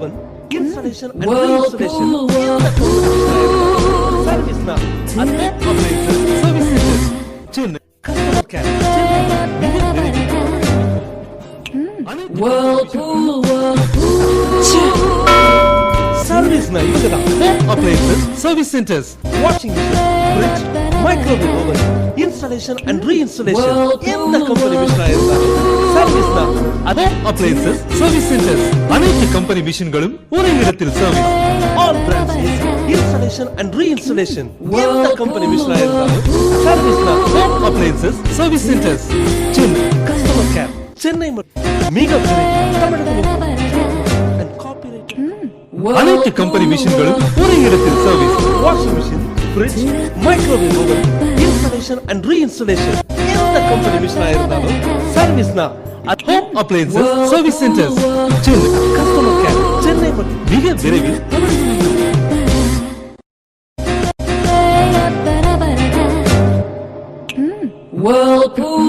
oven, installation and reinstallation. Service now. Adyar Appliances Service Centers. Chennai. Customer care. Whirlpool. Service now. Appliances Service Centers. Washing machine, fridge, microwave oven, installation and reinstallation. In the company mission service now. Adyar Appliances Service Centers. அனைத்து கம்பெனி மிஷின்களும் ஒரே இடத்தில் service. All brands installation and reinstallation. In the company mission service now. Adyar Appliances Service Centers. Chennai. Customer care. Chennai மிக and copyright. அனைத்து கம்பெனி மிஷின்களும் ஒரே இடத்தில் service. Washing machine, fridge, microwave oven, installation and reinstallation. எந்த கம்பெனி மிஷினா இருந்தாலும் service now. Adyar Appliances Service Centers. Chennai. Customer care. Chennai மிக விரைவில் Whirlpool.